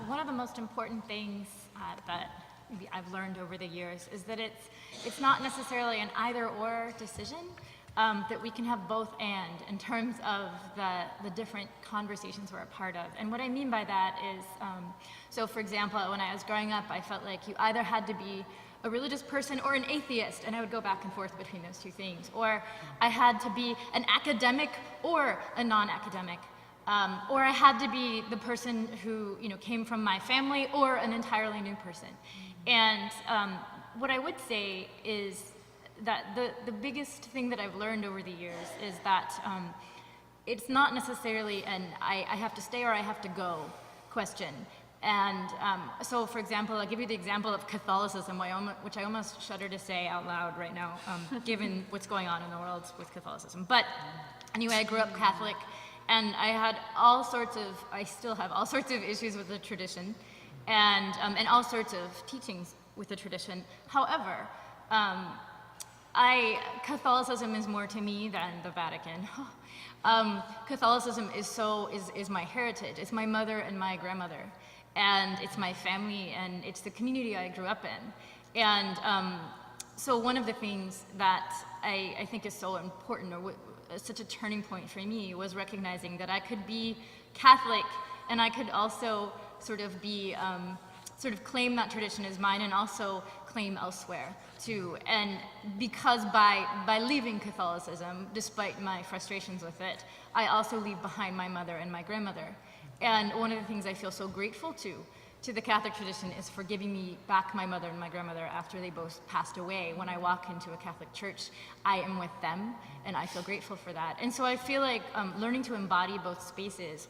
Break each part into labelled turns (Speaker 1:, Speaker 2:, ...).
Speaker 1: one of the most important things that I've learned over the years is that it's not necessarily an either-or decision, that we can have both and in terms of the different conversations we're a part of. And what I mean by that is, so for example, when I was growing up, I felt like you either had to be a religious person or an atheist, and I would go back and forth between those two things. Or I had to be an academic or a non-academic. Or I had to be the person who came from my family or an entirely new person. And what I would say is that the biggest thing that I've learned over the years is that it's not necessarily an I have to stay or I have to go question. And so, for example, I'll give you the example of Catholicism, which I almost shudder to say out loud right now, given what's going on in the world with Catholicism. But anyway, I grew up Catholic, and I still have all sorts of issues with the tradition, and all sorts of teachings with the tradition. However, Catholicism is more to me than the Vatican. Catholicism is my heritage. It's my mother and my grandmother, and it's my family, and it's the community I grew up in. And so one of the things that I think is so important, or such a turning point for me, was recognizing that I could be Catholic, and I could also sort of be, claim that tradition as mine, and also claim elsewhere too. And because by leaving Catholicism, despite my frustrations with it, I also leave behind my mother and my grandmother. And one of the things I feel so grateful to the Catholic tradition is for giving me back my mother and my grandmother after they both passed away. When I walk into a Catholic church, I am with them, and I feel grateful for that. And so I feel like learning to embody both spaces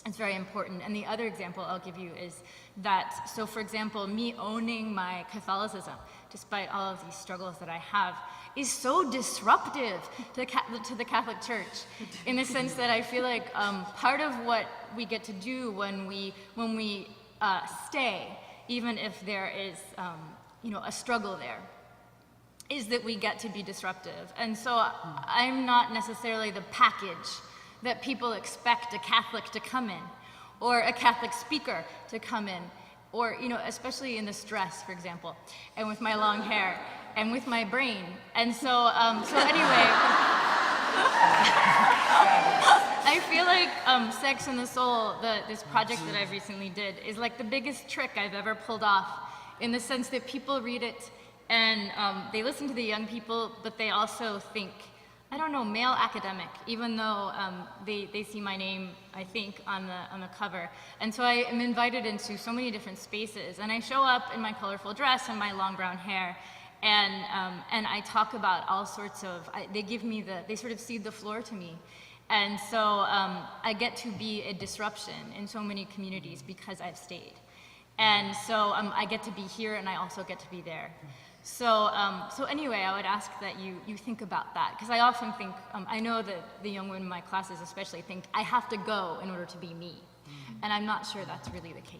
Speaker 1: is very important. And the other example I'll give you is that, so for example, me owning my Catholicism, despite all of these struggles that I have, is so disruptive to the Catholic Church, in the sense that I feel like part of what we get to do when we stay, even if there is a struggle there, is that we get to be disruptive. And so I'm not necessarily the package that people expect a Catholic to come in, or a Catholic speaker to come in, or especially in this dress, for example, and with my long hair, and with my brain. And so anyway, I feel like Sex and the Soul, this project that I've recently did, is like the biggest trick I've ever pulled off, in the sense that people read it and they listen to the young people, but they also think, I don't know, male academic, even though they see my name, I think, on the cover. And so I am invited into so many different spaces, and I show up in my colorful dress and my long brown hair, and I talk about all sorts of, they sort of cede the floor to me. And so I get to be a disruption in so many communities because I've stayed. And so I get to be here, and I also get to be there. So anyway, I would ask that you think about that, because I often think, I know that the young women in my classes especially think, I have to go in order to be me. And I'm not sure that's really the case.